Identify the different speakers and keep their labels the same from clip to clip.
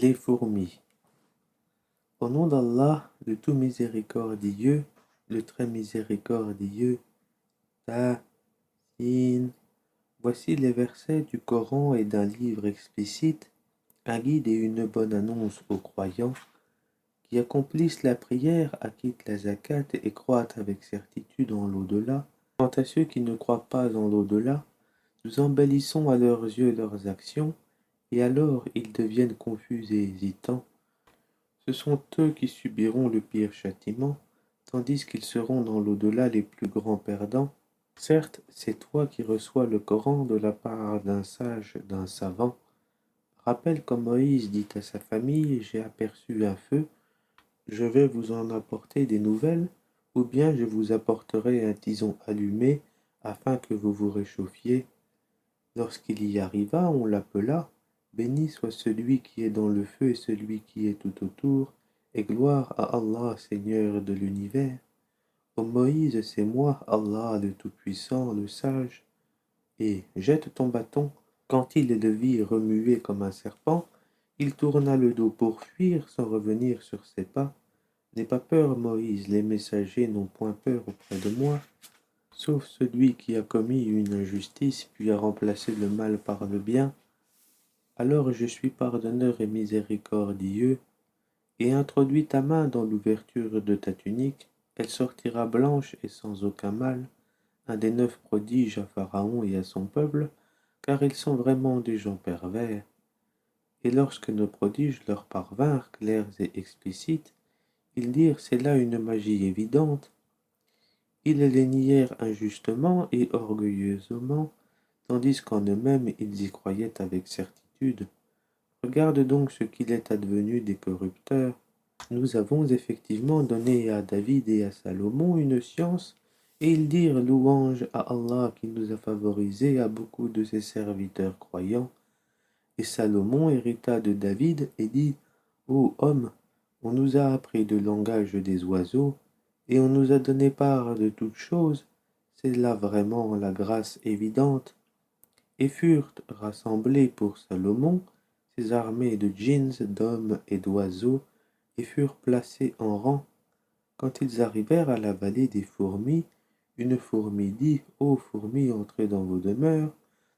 Speaker 1: Les fourmis. Au nom d'Allah, le tout miséricordieux, le très miséricordieux. Ta-sin. Voici les versets du Coran et d'un livre explicite, un guide et une bonne annonce aux croyants qui accomplissent la prière, acquittent la zakat et croient avec certitude en l'au-delà. Quant à ceux qui ne croient pas en l'au-delà, nous embellissons à leurs yeux leurs actions, et alors ils deviennent confus et hésitants. Ce sont eux qui subiront le pire châtiment, tandis qu'ils seront dans l'au-delà les plus grands perdants. Certes, c'est toi qui reçois le Coran de la part d'un sage, d'un savant. Rappelle comme Moïse dit à sa famille, j'ai aperçu un feu, je vais vous en apporter des nouvelles, ou bien je vous apporterai un tison allumé, afin que vous vous réchauffiez. Lorsqu'il y arriva, on l'appela, béni soit celui qui est dans le feu et celui qui est tout autour, et gloire à Allah, Seigneur de l'univers. Ô Moïse, c'est moi, Allah le Tout-Puissant, le Sage, et jette ton bâton. Quand il le vit remuer comme un serpent, il tourna le dos pour fuir sans revenir sur ses pas. N'aie pas peur, Moïse, les messagers n'ont point peur auprès de moi, sauf celui qui a commis une injustice, puis a remplacé le mal par le bien. Alors je suis pardonneur et miséricordieux, et introduis ta main dans l'ouverture de ta tunique, elle sortira blanche et sans aucun mal, un des 9 prodiges à Pharaon et à son peuple, car ils sont vraiment des gens pervers. Et lorsque nos prodiges leur parvinrent clairs et explicites, ils dirent c'est là une magie évidente. Ils les nièrent injustement et orgueilleusement, tandis qu'en eux-mêmes ils y croyaient avec certitude. Regarde donc ce qu'il est advenu des corrupteurs. Nous avons effectivement donné à David et à Salomon une science, et ils dirent louange à Allah qui nous a favorisés à beaucoup de ses serviteurs croyants. Et Salomon hérita de David et dit, ô homme, on nous a appris le langage des oiseaux, et on nous a donné part de toutes choses, c'est là vraiment la grâce évidente. Et furent rassemblés pour Salomon ces armées de djinns, d'hommes et d'oiseaux, et furent placés en rang. Quand ils arrivèrent à la vallée des fourmis, une fourmi dit, ô fourmis, entrez dans vos demeures,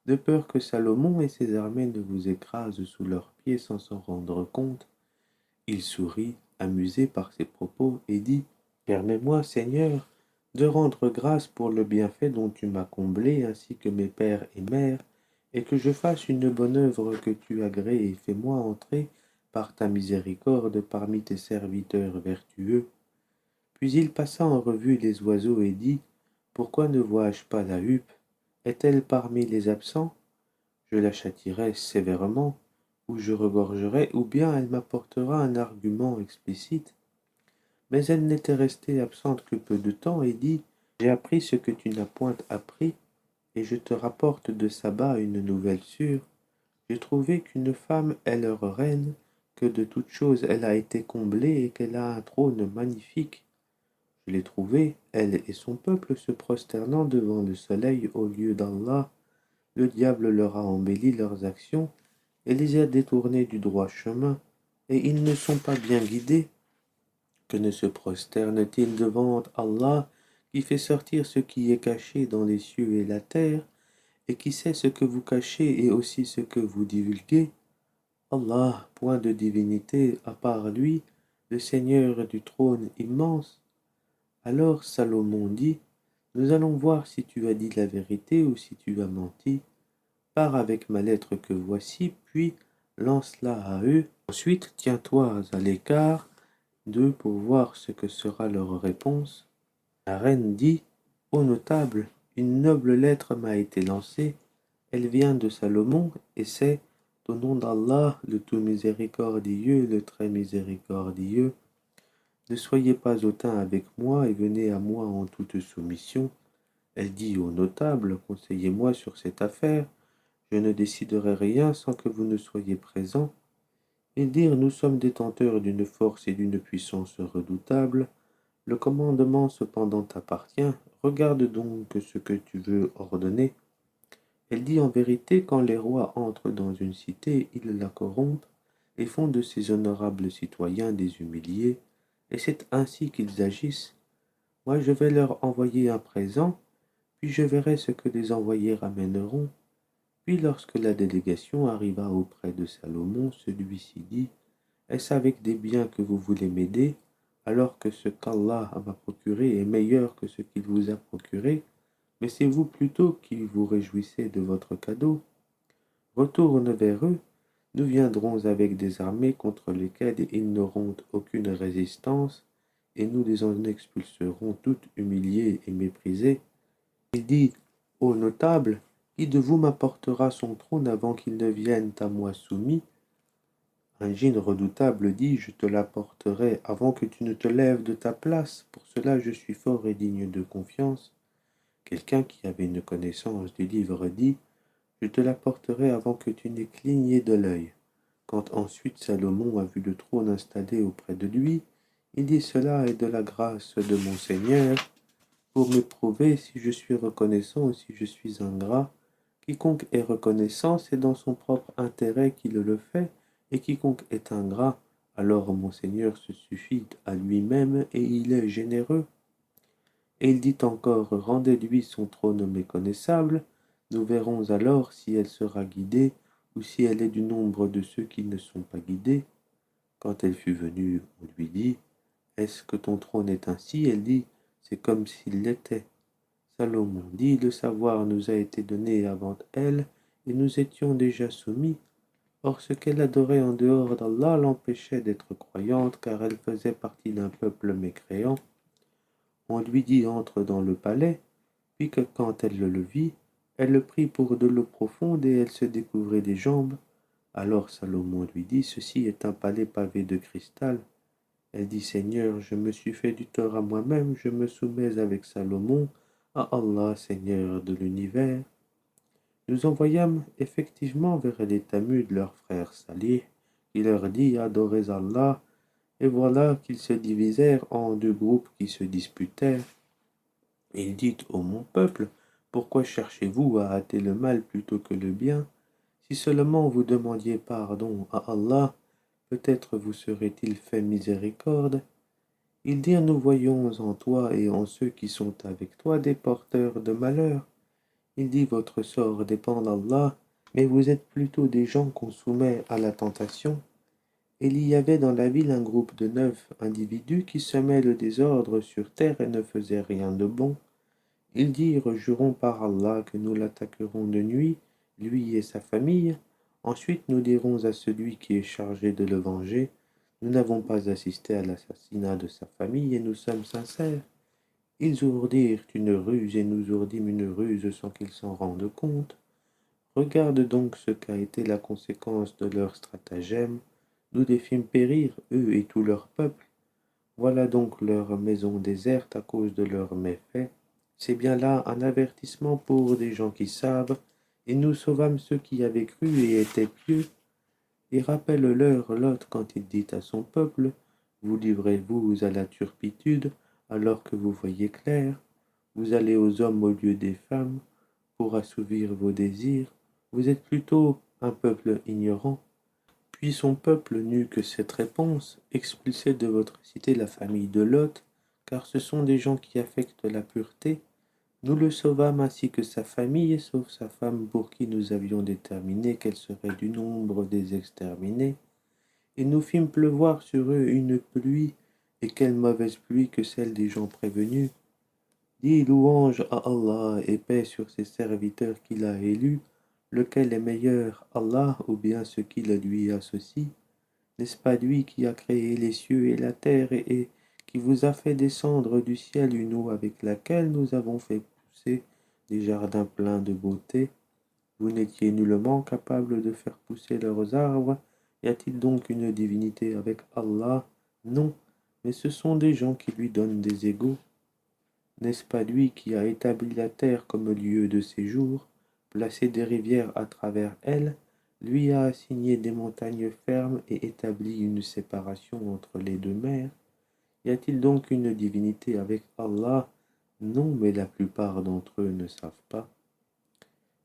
Speaker 1: de peur que Salomon et ses armées ne vous écrasent sous leurs pieds sans s'en rendre compte. Il sourit, amusé par ces propos, et dit, permets-moi, Seigneur, de rendre grâce pour le bienfait dont tu m'as comblé, ainsi que mes pères et mères, et que je fasse une bonne œuvre que tu agrées, et fais-moi entrer par ta miséricorde parmi tes serviteurs vertueux. Puis il passa en revue les oiseaux et dit, pourquoi ne vois-je pas la huppe? Est-elle parmi les absents? Je la châtierai sévèrement, ou je regorgerai, ou bien elle m'apportera un argument explicite. Mais elle n'était restée absente que peu de temps et dit, j'ai appris ce que tu n'as point appris, et je te rapporte de Saba une nouvelle sûre. J'ai trouvé qu'une femme est leur reine, que de toutes choses elle a été comblée et qu'elle a un trône magnifique. Je l'ai trouvée, elle et son peuple se prosternant devant le soleil au lieu d'Allah. Le diable leur a embelli leurs actions et les a détournés du droit chemin, et ils ne sont pas bien guidés. Que ne se prosternent-ils devant Allah, qui fait sortir ce qui est caché dans les cieux et la terre, et qui sait ce que vous cachez et aussi ce que vous divulguez? Allah, point de divinité à part lui, le Seigneur du trône immense. Alors Salomon dit, nous allons voir si tu as dit la vérité ou si tu as menti. Pars avec ma lettre que voici, puis lance-la à eux. Ensuite, tiens-toi à l'écart d'eux pour voir ce que sera leur réponse. La reine dit, ô notable, une noble lettre m'a été lancée. Elle vient de Salomon, et c'est, au nom d'Allah, le tout miséricordieux, le très miséricordieux. Ne soyez pas hautain avec moi et venez à moi en toute soumission. Elle dit au notable, conseillez-moi sur cette affaire. Je ne déciderai rien sans que vous ne soyez présents. Ils dirent, nous sommes détenteurs d'une force et d'une puissance redoutables. Le commandement cependant t'appartient. Regarde donc ce que tu veux ordonner. Elle dit, en vérité, quand les rois entrent dans une cité, ils la corrompent. et font de ces honorables citoyens des humiliés, et c'est ainsi qu'ils agissent. Moi je vais leur envoyer un présent, puis je verrai ce que les envoyés ramèneront. Puis lorsque la délégation arriva auprès de Salomon, celui-ci dit, est-ce avec des biens que vous voulez m'aider, alors que ce qu'Allah m'a procuré est meilleur que ce qu'il vous a procuré? Mais c'est vous plutôt qui vous réjouissez de votre cadeau. Retourne vers eux, nous viendrons avec des armées contre lesquelles ils n'auront aucune résistance, et nous les en expulserons toutes humiliées et méprisées. Il dit, ô notables, qui de vous m'apportera son trône avant qu'il ne vienne à moi soumis? Un djinn redoutable dit, je te l'apporterai avant que tu ne te lèves de ta place, pour cela je suis fort et digne de confiance. Quelqu'un qui avait une connaissance du livre dit, je te l'apporterai avant que tu n'aies cligné de l'œil. Quand ensuite Salomon a vu le trône installé auprès de lui, il dit, cela est de la grâce de mon Seigneur, pour m'éprouver si je suis reconnaissant ou si je suis ingrat. Quiconque est reconnaissant, c'est dans son propre intérêt qu'il le fait, et quiconque est ingrat, alors mon Seigneur se suffit à lui-même et il est généreux. Et il dit encore, rendez-lui son trône méconnaissable, nous verrons alors si elle sera guidée ou si elle est du nombre de ceux qui ne sont pas guidés. Quand elle fut venue, on lui dit, est-ce que ton trône est ainsi? Elle dit, c'est comme s'il l'était. Salomon dit, le savoir nous a été donné avant elle, et nous étions déjà soumis. Or ce qu'elle adorait en dehors d'Allah l'empêchait d'être croyante, car elle faisait partie d'un peuple mécréant. On lui dit, entre dans le palais, puis que quand elle le vit, elle le prit pour de l'eau profonde et elle se découvrait les jambes. Alors Salomon lui dit, ceci est un palais pavé de cristal. Elle dit, Seigneur, je me suis fait du tort à moi-même, je me soumets avec Salomon à Allah, Seigneur de l'univers. Nous envoyâmes effectivement vers les Tamuds leur frère Salih, qui leur dit, adorez Allah, et voilà qu'ils se divisèrent en deux groupes qui se disputèrent. Il dit, ô mon peuple, pourquoi cherchez-vous à hâter le mal plutôt que le bien? Si seulement vous demandiez pardon à Allah, peut-être vous serait-il fait miséricorde. Ils dirent, nous voyons en toi et en ceux qui sont avec toi des porteurs de malheur. Il dit, votre sort dépend d'Allah, mais vous êtes plutôt des gens qu'on soumet à la tentation. Il y avait dans la ville un groupe de 9 individus qui semaient le désordre sur terre et ne faisaient rien de bon. Ils dirent, jurons par Allah que nous l'attaquerons de nuit, lui et sa famille. Ensuite nous dirons à celui qui est chargé de le venger, nous n'avons pas assisté à l'assassinat de sa famille et nous sommes sincères. Ils ourdirent une ruse et nous ourdîmes une ruse sans qu'ils s'en rendent compte. Regarde donc ce qu'a été la conséquence de leur stratagème. Nous les fîmes périr, eux et tout leur peuple. Voilà donc leur maison déserte à cause de leurs méfaits. C'est bien là un avertissement pour des gens qui savent, et nous sauvâmes ceux qui avaient cru et étaient pieux. Et rappelle-leur Lot quand il dit à son peuple, vous livrez-vous à la turpitude alors que vous voyez clair, vous allez aux hommes au lieu des femmes pour assouvir vos désirs, vous êtes plutôt un peuple ignorant. Puis son peuple n'eut que cette réponse, expulsez de votre cité la famille de Lot, car ce sont des gens qui affectent la pureté. Nous le sauvâmes ainsi que sa famille, sauf sa femme pour qui nous avions déterminé qu'elle serait du nombre des exterminés. Et nous fîmes pleuvoir sur eux une pluie, et quelle mauvaise pluie que celle des gens prévenus. Dis louange à Allah et paix sur ses serviteurs qu'il a élus, lequel est meilleur, Allah ou bien ce qui le lui associe? N'est-ce pas lui qui a créé les cieux et la terre et qui vous a fait descendre du ciel une eau avec laquelle nous avons fait pousser des jardins pleins de beauté? Vous n'étiez nullement capable de faire pousser leurs arbres. Y a-t-il donc une divinité avec Allah? Non, mais ce sont des gens qui lui donnent des égaux. N'est-ce pas lui qui a établi la terre comme lieu de séjour, placé des rivières à travers elle, lui a assigné des montagnes fermes et établi une séparation entre les deux mers? Y a-t-il donc une divinité avec Allah? Non, mais la plupart d'entre eux ne savent pas.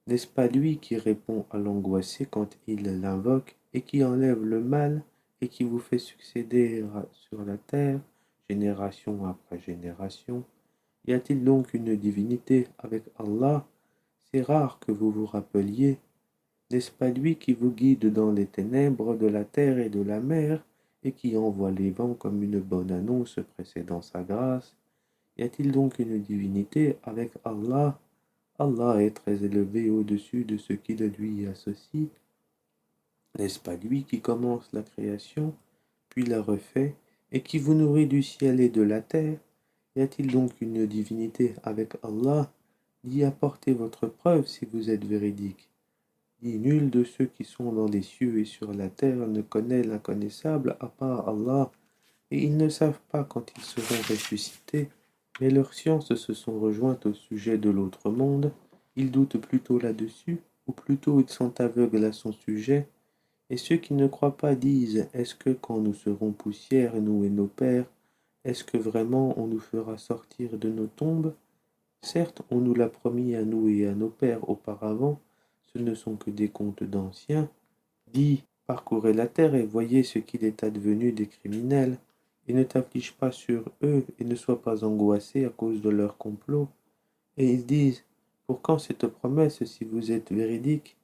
Speaker 1: N'est-ce pas lui qui répond à l'angoissé quand il l'invoque? et qui enlève le mal et qui vous fait succéder sur la terre, génération après génération. Y a-t-il donc une divinité avec Allah? C'est rare que vous vous rappeliez. N'est-ce pas lui qui vous guide dans les ténèbres de la terre et de la mer, et qui envoie les vents comme une bonne annonce précédant sa grâce? Y a-t-il donc une divinité avec Allah? Allah est très élevé au-dessus de ce qui le lui associe. N'est-ce pas lui qui commence la création, puis la refait, et qui vous nourrit du ciel et de la terre? Y a-t-il donc une divinité avec Allah? Dis apportez votre preuve si vous êtes véridique. Dis nul de ceux qui sont dans les cieux et sur la terre ne connaît l'inconnaissable à part Allah, et ils ne savent pas quand ils seront ressuscités, mais leurs sciences se sont rejointes au sujet de l'autre monde. Ils doutent plutôt là-dessus, ou plutôt ils sont aveugles à son sujet. Et ceux qui ne croient pas disent, est-ce que quand nous serons poussière, nous et nos pères, est-ce que vraiment on nous fera sortir de nos tombes? Certes, on nous l'a promis à nous et à nos pères auparavant, ce ne sont que des contes d'anciens. Dis, parcourez la terre et voyez ce qu'il est advenu des criminels, et ne t'afflige pas sur eux, et ne sois pas angoissé à cause de leur complot. Et ils disent, pour quand cette promesse si vous êtes véridique?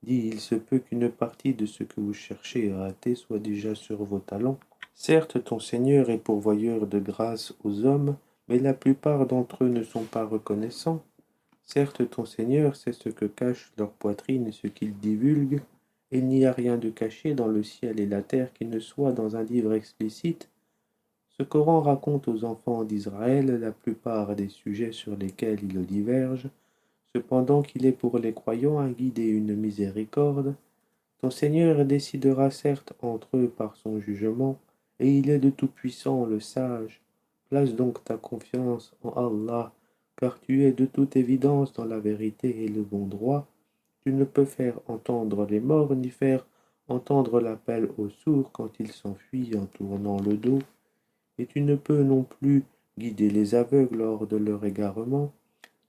Speaker 1: Dis, il se peut qu'une partie de ce que vous cherchez à hâter soit déjà sur vos talons. Certes, ton Seigneur est pourvoyeur de grâce aux hommes, mais la plupart d'entre eux ne sont pas reconnaissants. Certes, ton Seigneur sait ce que cache leur poitrine et ce qu'ils divulguent. Il n'y a rien de caché dans le ciel et la terre qui ne soit dans un livre explicite. Ce Coran raconte aux enfants d'Israël la plupart des sujets sur lesquels ils divergent, cependant qu'il est pour les croyants un guide et une miséricorde. Ton Seigneur décidera certes entre eux par son jugement, et il est le Tout-Puissant, le Sage. Place donc ta confiance en Allah, car tu es de toute évidence dans la vérité et le bon droit. Tu ne peux faire entendre les morts, ni faire entendre l'appel aux sourds quand ils s'enfuient en tournant le dos, et tu ne peux non plus guider les aveugles hors de leur égarement.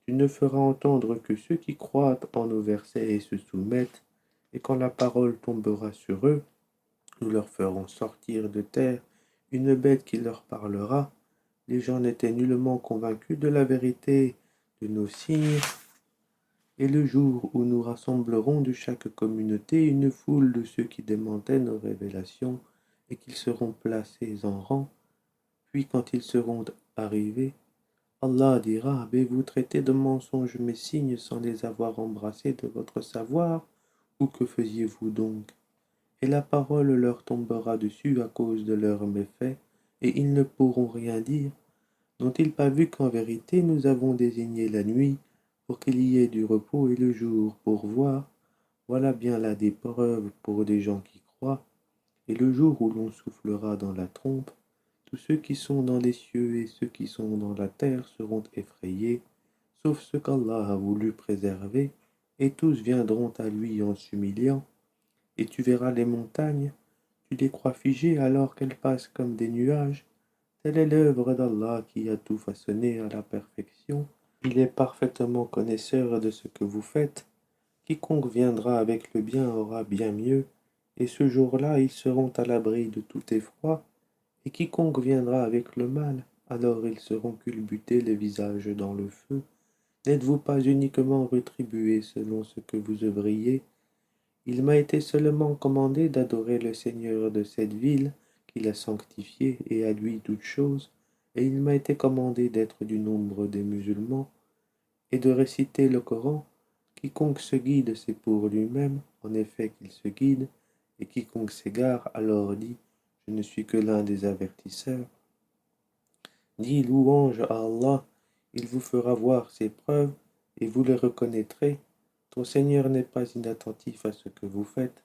Speaker 1: Tu ne feras entendre que ceux qui croient en nos versets et se soumettent, et quand la parole tombera sur eux, nous leur ferons sortir de terre une bête qui leur parlera. Les gens n'étaient nullement convaincus de la vérité de nos signes, et le jour où nous rassemblerons de chaque communauté une foule de ceux qui démentaient nos révélations, et qu'ils seront placés en rang, puis quand ils seront arrivés, Allah dira, avez-vous traité de mensonges mes signes sans les avoir embrassés de votre savoir, ou que faisiez-vous donc? Et la parole leur tombera dessus à cause de leurs méfaits, et ils ne pourront rien dire. N'ont-ils pas vu qu'en vérité nous avons désigné la nuit pour qu'il y ait du repos et le jour pour voir? Voilà bien là des preuves pour des gens qui croient. Et le jour où l'on soufflera dans la trompe, tous ceux qui sont dans les cieux et ceux qui sont dans la terre seront effrayés, sauf ceux qu'Allah a voulu préserver, et tous viendront à lui en s'humiliant. Et tu verras les montagnes, tu les crois figées alors qu'elles passent comme des nuages. Telle est l'œuvre d'Allah qui a tout façonné à la perfection. Il est parfaitement connaisseur de ce que vous faites. Quiconque viendra avec le bien aura bien mieux, et ce jour-là ils seront à l'abri de tout effroi. Et quiconque viendra avec le mal, alors ils seront culbutés les visages dans le feu. N'êtes-vous pas uniquement rétribués selon ce que vous œuvriez? Il m'a été seulement commandé d'adorer le Seigneur de cette ville, qu'il a sanctifiée, et à lui toutes choses, et il m'a été commandé d'être du nombre des musulmans, et de réciter le Coran. Quiconque se guide, c'est pour lui-même, en effet qu'il se guide, et quiconque s'égare, alors dit, je ne suis que l'un des avertisseurs. Dis louange à Allah, il vous fera voir ses preuves, et vous les reconnaîtrez. Ton Seigneur n'est pas inattentif à ce que vous faites.